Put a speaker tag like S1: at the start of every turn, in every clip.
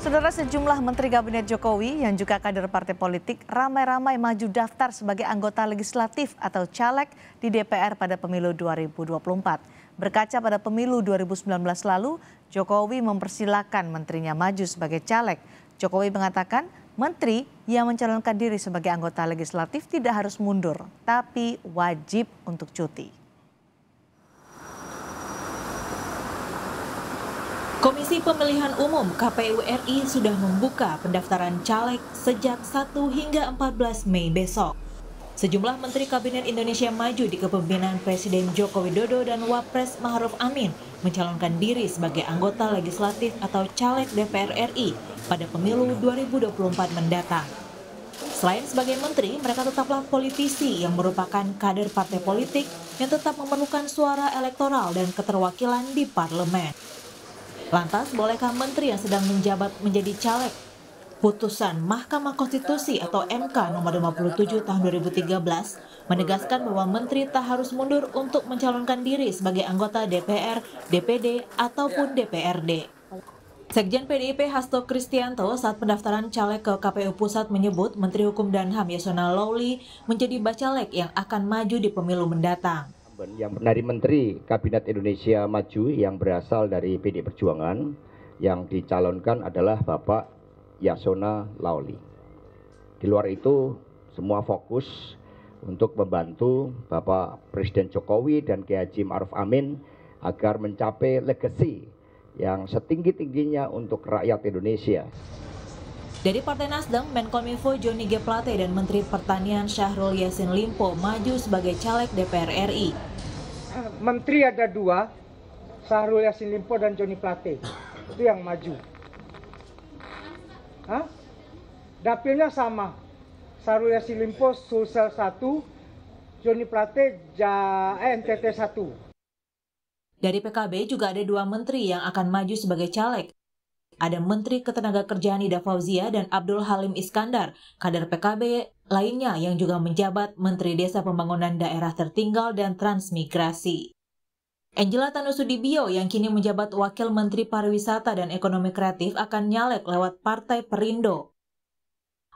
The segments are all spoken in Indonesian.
S1: Saudara, sejumlah menteri kabinet Jokowi yang juga kader partai politik ramai-ramai maju daftar sebagai anggota legislatif atau caleg di DPR pada pemilu 2024. Berkaca pada pemilu 2019 lalu, Jokowi mempersilahkan menterinya maju sebagai caleg. Jokowi mengatakan menteri yang mencalonkan diri sebagai anggota legislatif tidak harus mundur, tapi wajib untuk cuti.
S2: Komisi Pemilihan Umum KPU RI sudah membuka pendaftaran caleg sejak 1 hingga 14 Mei besok. Sejumlah Menteri Kabinet Indonesia Maju di kepemimpinan Presiden Joko Widodo dan Wapres Ma'ruf Amin mencalonkan diri sebagai anggota legislatif atau caleg DPR RI pada pemilu 2024 mendatang. Selain sebagai menteri, mereka tetaplah politisi yang merupakan kader partai politik yang tetap memerlukan suara elektoral dan keterwakilan di parlemen. Lantas, bolehkah menteri yang sedang menjabat menjadi caleg? Putusan Mahkamah Konstitusi atau MK nomor 57 tahun 2013 menegaskan bahwa menteri tak harus mundur untuk mencalonkan diri sebagai anggota DPR, DPD, ataupun DPRD. Sekjen PDIP Hasto Kristianto saat pendaftaran caleg ke KPU Pusat menyebut Menteri Hukum dan HAM Yasona Lawli menjadi bacalek yang akan maju di pemilu mendatang.
S3: Yang dari Menteri Kabinet Indonesia Maju yang berasal dari PD Perjuangan yang dicalonkan adalah Bapak Yasona Lawli. Di luar itu semua fokus untuk membantu Bapak Presiden Jokowi dan Kiai Haji Ma'ruf Amin agar mencapai legasi yang setinggi-tingginya untuk rakyat Indonesia.
S2: Dari Partai Nasdem, Menkominfo Johnny G. Plate dan Menteri Pertanian Syahrul Yassin Limpo maju sebagai caleg DPR RI.
S4: Menteri ada dua, Syahrul Yassin Limpo dan Johnny Plate, itu yang maju. Dapilnya sama, Syahrul Yassin Limpo Sulsel 1, Johnny Plate NTT 1.
S2: Dari PKB juga ada dua menteri yang akan maju sebagai caleg. Ada Menteri Ketenagakerjaan Ida Fauzia dan Abdul Halim Iskandar, kader PKB lainnya yang juga menjabat Menteri Desa Pembangunan Daerah Tertinggal dan Transmigrasi. Angela Tanusudibio yang kini menjabat Wakil Menteri Pariwisata dan Ekonomi Kreatif akan nyalek lewat Partai Perindo.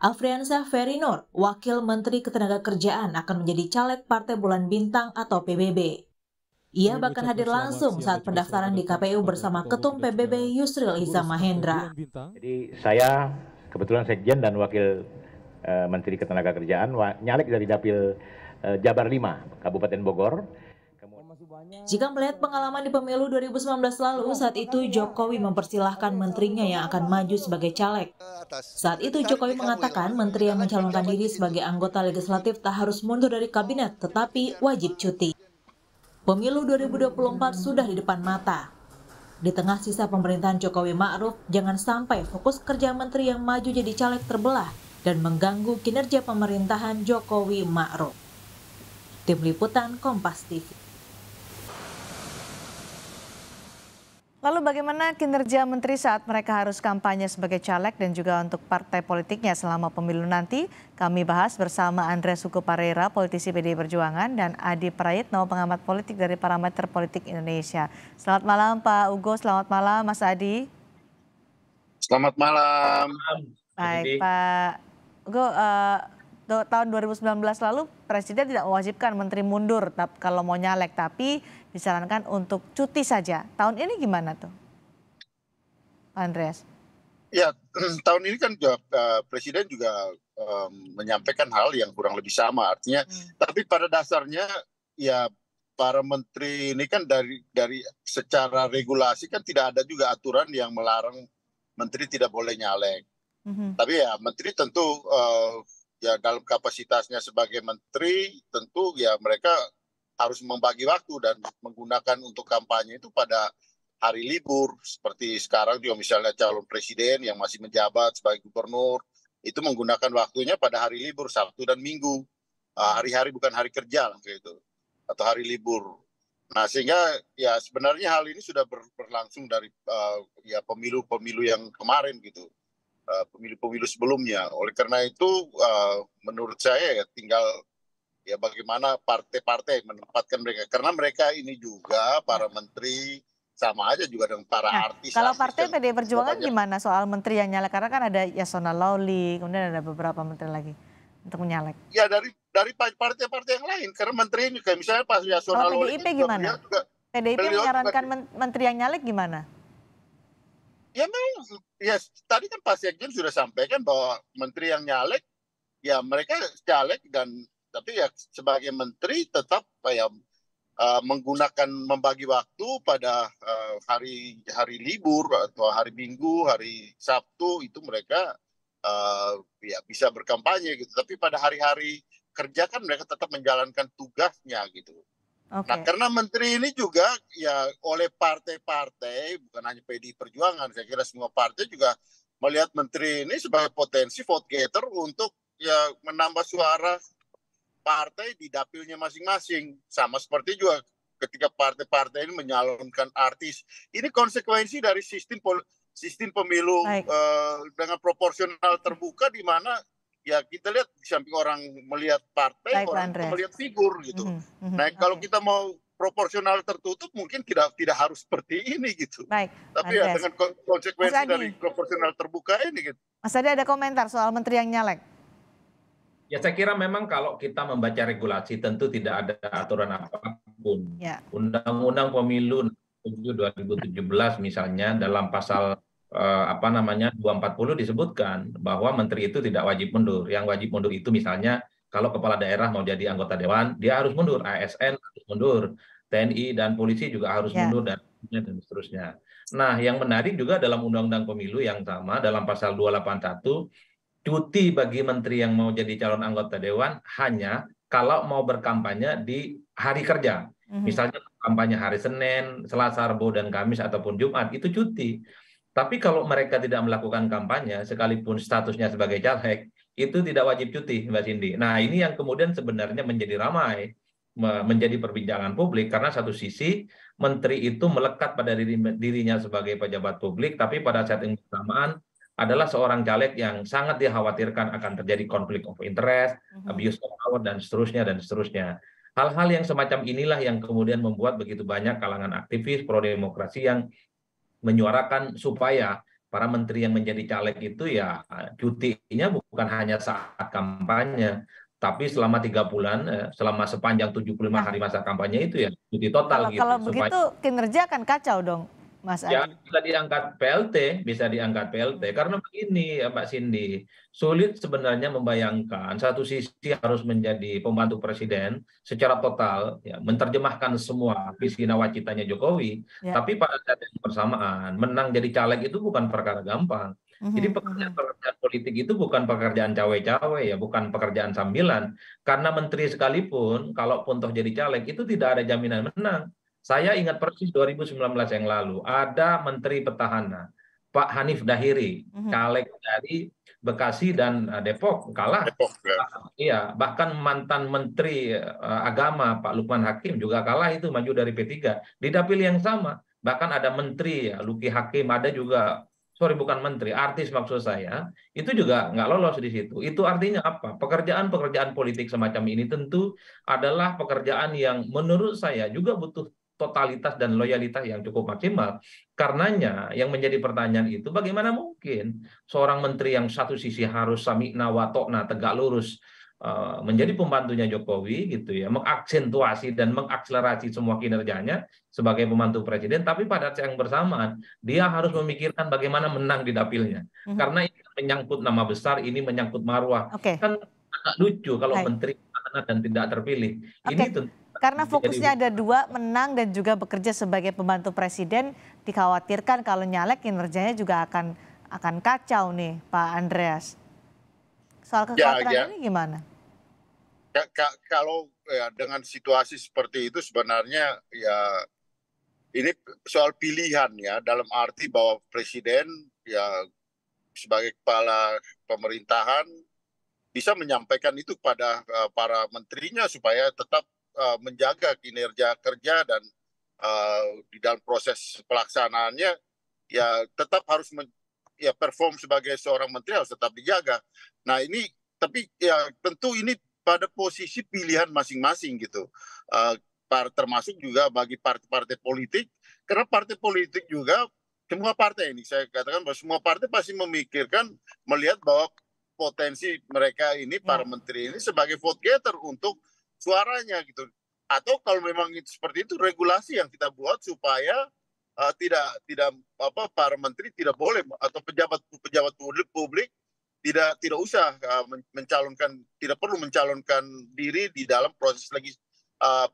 S2: Afriansyah Ferry-Nur, Wakil Menteri Ketenagakerjaan akan menjadi caleg Partai Bulan Bintang atau PBB. Ia bahkan hadir langsung saat pendaftaran di KPU bersama Ketum PBB Yusril Iza Mahendra.
S5: Jadi saya kebetulan Sekjen dan Wakil Menteri Ketenagakerjaan nyalek dari Dapil Jabar 5, Kabupaten Bogor.
S2: Jika melihat pengalaman di pemilu 2019 lalu, saat itu Jokowi mempersilahkan menterinya yang akan maju sebagai caleg. Saat itu Jokowi mengatakan menteri yang mencalonkan diri sebagai anggota legislatif tak harus mundur dari kabinet, tetapi wajib cuti. Pemilu 2024 sudah di depan mata. Di tengah sisa pemerintahan Jokowi Ma'ruf, jangan sampai fokus kerja menteri yang maju jadi caleg terbelah dan mengganggu kinerja pemerintahan Jokowi Ma'ruf. Tim Liputan Kompas TV.
S1: Lalu bagaimana kinerja menteri saat mereka harus kampanye sebagai caleg dan juga untuk partai politiknya selama pemilu nanti? Kami bahas bersama Andreas Hugo Pareira, politisi PDI Perjuangan, dan Adi Prayitno, pengamat politik dari Parameter Politik Indonesia. Selamat malam Pak Hugo, selamat malam Mas Adi.
S6: Selamat malam.
S1: Baik Pak Hugo, tahun 2019 lalu Presiden tidak mewajibkan menteri mundur kalau mau nyalek, tapi disarankan untuk cuti saja. Tahun ini gimana tuh, Pak Andreas?
S6: Ya, tahun ini kan Presiden juga menyampaikan hal yang kurang lebih sama. Artinya, tapi pada dasarnya ya para menteri ini kan dari secara regulasi kan tidak ada juga aturan yang melarang menteri tidak boleh nyalek. Tapi ya menteri tentu ya dalam kapasitasnya sebagai menteri tentu ya mereka harus membagi waktu dan menggunakan untuk kampanye itu pada hari libur. Seperti sekarang juga misalnya calon presiden yang masih menjabat sebagai gubernur, itu menggunakan waktunya pada hari libur, Sabtu dan Minggu. Hari-hari bukan hari kerja lah gitu, atau hari libur. Nah sehingga ya sebenarnya hal ini sudah berlangsung dari ya pemilu-pemilu yang kemarin gitu. Pemilu-pemilu sebelumnya. Oleh karena itu menurut saya ya tinggal ya bagaimana partai-partai menempatkan mereka, karena mereka ini juga para menteri sama aja juga dengan para
S1: Nah,
S6: artis.
S1: kalau partai
S6: yang
S1: PDI Perjuangan
S6: banyak.
S1: gimana soal menteri yang nyalek? Karena kan ada Yasona Lawli, kemudian ada beberapa menteri lagi untuk menyalek.
S6: Ya dari partai-partai yang lain, karena menteri ini kayak misalnya Pak Yasona
S1: Kalau
S6: Lawli
S1: PDIP
S6: juga
S1: gimana?
S6: beliau juga
S1: PDIP
S6: beliau juga
S1: menyarankan menteri yang nyalek gimana?
S6: ya memang ya tadi kan Pak Sekjen sudah sampaikan bahwa menteri yang nyalek ya mereka caleg dan tapi ya sebagai menteri tetap ya menggunakan membagi waktu pada hari libur atau hari Minggu, hari Sabtu itu mereka ya bisa berkampanye gitu. Tapi pada hari-hari kerja kan mereka tetap menjalankan tugasnya gitu.
S1: Oke.
S6: Nah, karena menteri ini juga ya oleh partai-partai, bukan hanya PDI Perjuangan, saya kira semua partai juga melihat menteri ini sebagai potensi vote getter untuk ya menambah suara partai di dapilnya masing-masing. Sama seperti juga ketika partai-partai ini menyalonkan artis. Ini konsekuensi dari sistem pemilu dengan proporsional terbuka di mana ya kita lihat di samping orang melihat partai, orang juga melihat figur gitu. Nah, kalau kita mau proporsional tertutup mungkin tidak harus seperti ini gitu.
S1: Baik,
S6: tapi ya dengan konsekuensi dari proporsional terbuka ini gitu.
S1: Mas Adi ada komentar soal menteri yang nyalek?
S7: Ya saya kira memang kalau kita membaca regulasi tentu tidak ada aturan apapun.
S1: Ya.
S7: Undang-Undang Pemilu 2017 misalnya dalam pasal 240 disebutkan bahwa menteri itu tidak wajib mundur. Yang wajib mundur itu misalnya kalau kepala daerah mau jadi anggota dewan, dia harus mundur. ASN harus mundur, TNI dan polisi juga harus mundur dan seterusnya. Nah, yang menarik juga dalam Undang-Undang Pemilu yang sama dalam pasal 281, cuti bagi menteri yang mau jadi calon anggota dewan hanya kalau mau berkampanye di hari kerja. Misalnya kampanye hari Senin, Selasa, Rabu, dan Kamis ataupun Jumat, itu cuti. Tapi kalau mereka tidak melakukan kampanye, sekalipun statusnya sebagai caleg, itu tidak wajib cuti, Mbak Cindy. Nah, ini yang kemudian sebenarnya menjadi ramai, menjadi perbincangan publik, karena satu sisi menteri itu melekat pada dirinya sebagai pejabat publik, tapi pada saat yang bersamaan adalah seorang caleg yang sangat dikhawatirkan akan terjadi konflik of interest, abuse of power, dan seterusnya, dan seterusnya. Hal-hal yang semacam inilah yang kemudian membuat begitu banyak kalangan aktivis pro-demokrasi yang menyuarakan supaya para menteri yang menjadi caleg itu ya cutinya bukan hanya saat kampanye, tapi selama 3 bulan, selama sepanjang 75 hari masa kampanye itu ya cuti total.
S1: Kalau begitu kinerja akan kacau dong, Mas Adi.
S7: Ya, bisa diangkat PLT, karena begini ya Mbak Cindy, sulit sebenarnya membayangkan satu sisi harus menjadi pembantu presiden secara total, ya, menerjemahkan semua visi nawacitanya Jokowi, tapi pada saat yang bersamaan menang jadi caleg itu bukan perkara gampang. Jadi pekerjaan politik itu bukan pekerjaan cawe-cawe ya, bukan pekerjaan sambilan, karena menteri sekalipun kalaupun toh jadi caleg itu tidak ada jaminan menang. Saya ingat persis 2019 yang lalu, ada Menteri Petahana, Pak Hanif Dahiri, caleg dari Bekasi dan Depok, kalah. Iya, bahkan mantan Menteri Agama, Pak Lukman Hakim, juga kalah itu, maju dari P3. Di dapil yang sama, bahkan ada Menteri, ya, Luki Hakim, ada juga, bukan menteri, artis maksud saya, itu juga nggak lolos di situ. Itu artinya apa? Pekerjaan-pekerjaan politik semacam ini tentu adalah pekerjaan yang menurut saya juga butuh totalitas dan loyalitas yang cukup maksimal. Karenanya yang menjadi pertanyaan itu bagaimana mungkin seorang menteri yang satu sisi harus sami'na wa ta'na, tegak lurus, menjadi pembantunya Jokowi gitu ya, mengaksentuasi dan mengakselerasi semua kinerjanya sebagai pembantu presiden, tapi pada saat yang bersamaan dia harus memikirkan bagaimana menang di dapilnya. Karena ini menyangkut nama besar, ini menyangkut marwah. Kan agak lucu kalau menteri dan tidak terpilih. Ini tentu
S1: karena fokusnya ada dua, menang dan juga bekerja sebagai pembantu presiden, dikhawatirkan kalau nyalek kinerjanya juga akan kacau nih, Pak Andreas. Soal kekhawatiran ini gimana?
S6: Kalau ya, dengan situasi seperti itu sebenarnya ya ini soal pilihan ya, dalam arti bahwa presiden ya sebagai kepala pemerintahan bisa menyampaikan itu pada para menterinya supaya tetap menjaga kinerja kerja dan di dalam proses pelaksanaannya ya tetap harus perform sebagai seorang menteri harus tetap dijaga. Nah ini tapi ya tentu ini pada posisi pilihan masing-masing gitu. Termasuk juga bagi partai-partai politik karena partai politik juga, semua partai ini saya katakan bahwa semua partai pasti memikirkan, melihat bahwa potensi mereka ini, para menteri ini sebagai vote getter untuk suaranya gitu. Atau kalau memang itu seperti itu, regulasi yang kita buat supaya tidak para menteri tidak boleh, atau pejabat publik tidak usah mencalonkan, tidak perlu mencalonkan diri di dalam proses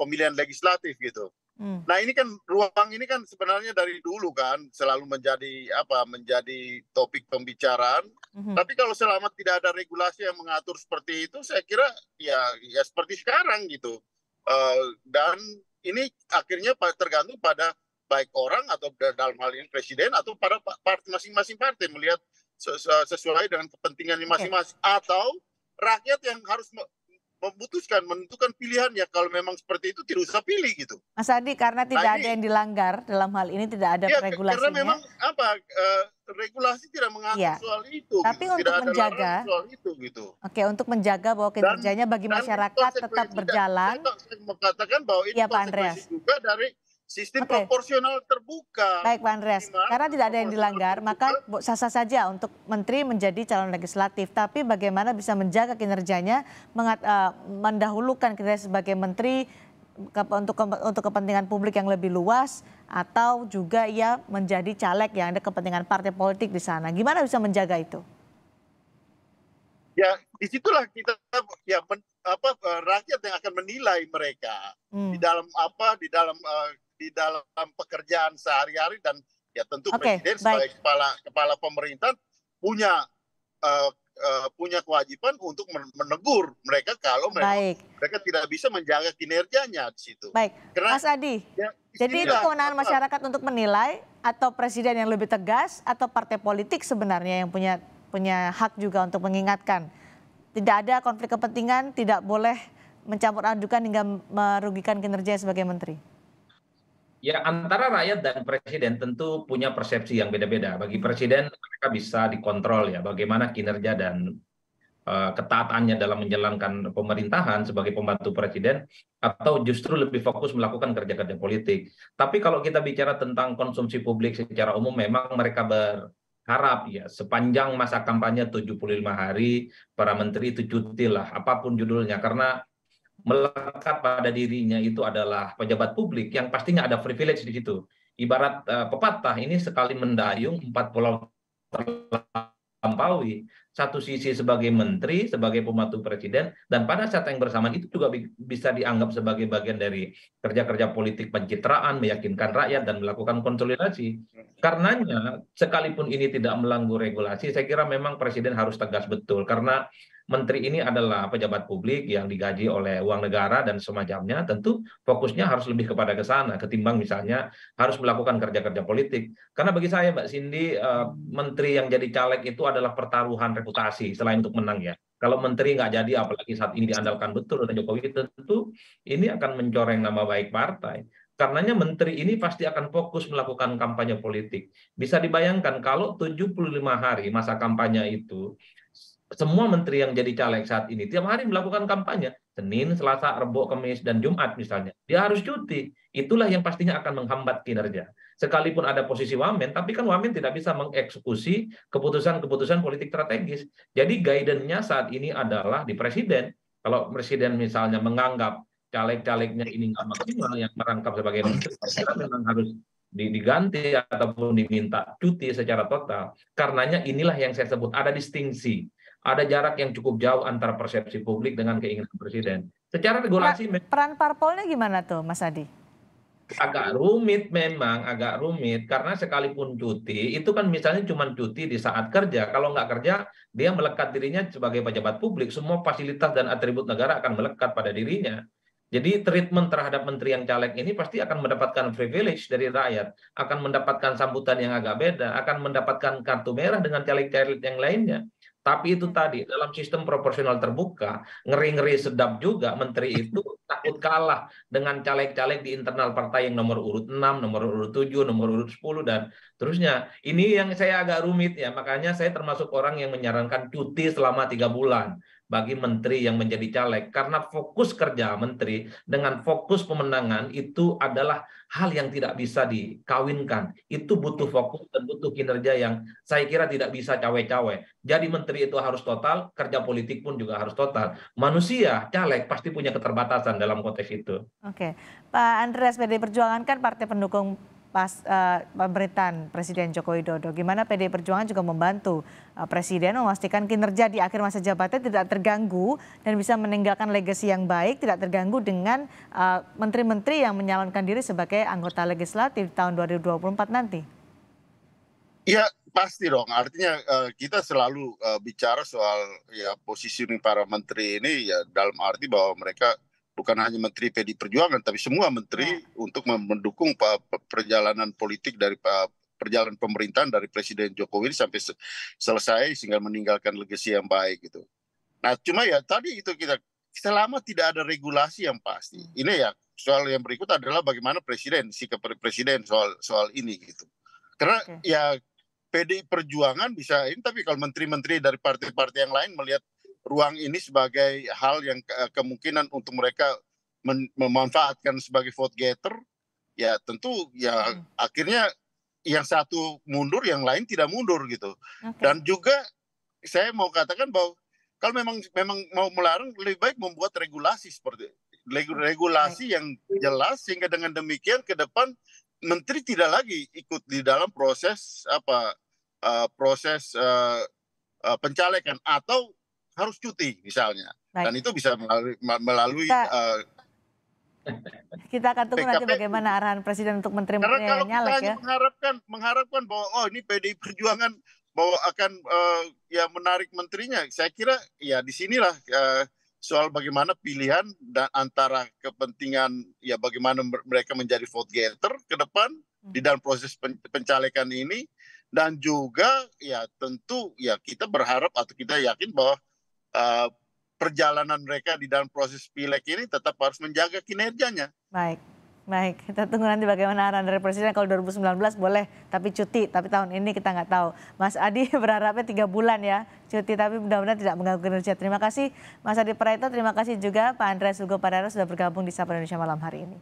S6: pemilihan legislatif gitu. Nah ini kan ruang ini kan sebenarnya dari dulu kan selalu menjadi topik pembicaraan. Tapi kalau selama tidak ada regulasi yang mengatur seperti itu, saya kira ya seperti sekarang gitu. Dan ini akhirnya tergantung pada baik orang atau dalam hal ini presiden atau pada masing-masing partai melihat sesuai dengan kepentingannya masing-masing, atau rakyat yang harus menentukan pilihannya. Kalau memang seperti itu tidak usah pilih gitu.
S1: Mas Adi, karena tidak ada yang dilanggar dalam hal ini, tidak ada regulasinya.
S6: Karena memang regulasi tidak mengatur soal itu.
S1: Tapi
S6: gitu.
S1: untuk menjaga
S6: soal itu gitu.
S1: Oke, untuk menjaga bahwa kinerjanya bagi masyarakat tetap berjalan.
S6: Saya mengatakan bahwa itu konsekuensi juga dari sistem proporsional terbuka.
S1: Baik Pak Andreas, karena tidak ada yang dilanggar, maka sah-sah saja untuk menteri menjadi calon legislatif. Tapi bagaimana bisa menjaga kinerjanya, mendahulukan kinerja sebagai menteri untuk kepentingan publik yang lebih luas, atau juga ia menjadi caleg yang ada kepentingan partai politik di sana. Gimana bisa menjaga itu?
S6: Ya, disitulah kita rakyat yang akan menilai mereka di dalam pekerjaan sehari-hari, dan ya tentu presiden sebagai kepala pemerintahan punya kewajiban untuk menegur mereka kalau mereka tidak bisa menjaga kinerjanya di situ.
S1: Baik, Mas Adi. Jadi itu kewenangan masyarakat untuk menilai, atau presiden yang lebih tegas, atau partai politik sebenarnya yang punya hak juga untuk mengingatkan. Tidak ada konflik kepentingan, tidak boleh mencampur adukan hingga merugikan kinerja sebagai menteri.
S7: Ya, antara rakyat dan presiden tentu punya persepsi yang beda-beda. Bagi presiden mereka bisa dikontrol ya bagaimana kinerja dan ketaatannya dalam menjalankan pemerintahan sebagai pembantu presiden, atau justru lebih fokus melakukan kerja-kerja politik. Tapi kalau kita bicara tentang konsumsi publik secara umum, memang mereka berharap ya sepanjang masa kampanye 75 hari para menteri itu cuti lah, apapun judulnya, karena melekat pada dirinya itu adalah pejabat publik yang pastinya ada privilege di situ. Ibarat pepatah, ini sekali mendayung 4 pulau terlampaui. Satu sisi sebagai menteri, sebagai pembantu presiden, dan pada saat yang bersamaan itu juga bisa dianggap sebagai bagian dari kerja-kerja politik pencitraan, meyakinkan rakyat dan melakukan konsolidasi. Karenanya sekalipun ini tidak melanggar regulasi, saya kira memang presiden harus tegas betul, karena menteri ini adalah pejabat publik yang digaji oleh uang negara dan semacamnya, tentu fokusnya harus lebih kepada ke sana ketimbang misalnya harus melakukan kerja-kerja politik. Karena bagi saya Mbak Cindy, menteri yang jadi caleg itu adalah pertaruhan reputasi selain untuk menang ya. Kalau menteri nggak jadi, apalagi saat ini diandalkan betul oleh Jokowi, tentu ini akan mencoreng nama baik partai. Karenanya menteri ini pasti akan fokus melakukan kampanye politik. Bisa dibayangkan kalau 75 hari masa kampanye itu, semua menteri yang jadi caleg saat ini tiap hari melakukan kampanye, Senin, Selasa, Rebo, Kamis, dan Jumat misalnya. Dia harus cuti. Itulah yang pastinya akan menghambat kinerja. Sekalipun ada posisi wamen, tapi kan wamen tidak bisa mengeksekusi keputusan-keputusan politik strategis. Jadi guidance-nya saat ini adalah di presiden. Kalau presiden misalnya menganggap caleg-calegnya ini nggak maksimal yang merangkap sebagai menteri, memang harus diganti ataupun diminta cuti secara total. Karenanya inilah yang saya sebut ada distingsi. Ada jarak yang cukup jauh antara persepsi publik dengan keinginan presiden. Secara regulasi
S1: peran parpolnya gimana tuh Mas Adi?
S7: Agak rumit memang, agak rumit, karena sekalipun cuti itu kan misalnya cuma cuti di saat kerja. Kalau nggak kerja, dia melekat dirinya sebagai pejabat publik, semua fasilitas dan atribut negara akan melekat pada dirinya. Jadi treatment terhadap menteri yang caleg ini pasti akan mendapatkan privilege dari rakyat, akan mendapatkan sambutan yang agak beda, akan mendapatkan kartu merah dengan caleg-caleg yang lainnya. Tapi itu tadi, dalam sistem proporsional terbuka, ngeri-ngeri sedap juga menteri itu takut kalah dengan caleg-caleg di internal partai yang nomor urut 6, nomor urut 7, nomor urut 10, dan terusnya. Ini yang saya agak rumit ya, makanya saya termasuk orang yang menyarankan cuti selama 3 bulan. bagi menteri yang menjadi caleg, karena fokus kerja menteri dengan fokus pemenangan itu adalah hal yang tidak bisa dikawinkan. Itu butuh fokus dan butuh kinerja yang saya kira tidak bisa cawe-cawe. Jadi menteri itu harus total, kerja politik pun juga harus total. Manusia, caleg pasti punya keterbatasan dalam konteks itu.
S1: Oke, Pak Andreas, PDI Perjuangan kan partai pendukung pemerintahan Presiden Joko Widodo. Gimana PDI Perjuangan juga membantu Presiden memastikan kinerja di akhir masa jabatan tidak terganggu dan bisa meninggalkan legasi yang baik, tidak terganggu dengan menteri-menteri yang menyalonkan diri sebagai anggota legislatif tahun 2024 nanti?
S6: Ya pasti dong, artinya kita selalu bicara soal ya positioning para menteri ini ya dalam arti bahwa mereka bukan hanya menteri PDI Perjuangan, tapi semua menteri untuk mendukung perjalanan politik dari perjalanan pemerintahan dari Presiden Jokowi sampai selesai sehingga meninggalkan legasi yang baik gitu. Nah, cuma ya tadi itu kita selama tidak ada regulasi yang pasti. Ini ya soal yang berikut adalah bagaimana sikap presiden soal ini gitu. Karena ya PDI Perjuangan bisa ini, tapi kalau menteri-menteri dari partai-partai yang lain melihat ruang ini sebagai hal yang kemungkinan untuk mereka memanfaatkan sebagai vote getter, ya tentu ya akhirnya yang satu mundur, yang lain tidak mundur gitu. Dan juga saya mau katakan bahwa kalau memang mau melarang, lebih baik membuat regulasi seperti regulasi yang jelas sehingga dengan demikian ke depan menteri tidak lagi ikut di dalam proses pencalekan atau harus cuti misalnya. Dan itu bisa melalui
S1: kita akan tunggu nanti bagaimana arahan Presiden untuk menteri-menteri yang nyalek ya.
S6: Mengharapkan bahwa ini PDI Perjuangan bahwa akan ya menarik menterinya. Saya kira ya disinilah soal bagaimana pilihan dan antara kepentingan ya bagaimana mereka menjadi vote getter ke depan di dalam proses pencalekan ini, dan juga ya tentu ya kita berharap atau kita yakin bahwa perjalanan mereka di dalam proses pileg ini tetap harus menjaga kinerjanya.
S1: Baik, kita tunggu nanti bagaimana arahan dari Presiden. Kalau 2019 boleh, tapi cuti. Tapi tahun ini kita nggak tahu. Mas Adi berharapnya 3 bulan ya cuti, tapi mudah-mudahan tidak mengganggu kinerja. Terima kasih Mas Adi Praetno, terima kasih juga Pak Andreas Hugo Parera sudah bergabung di Sapa Indonesia malam hari ini.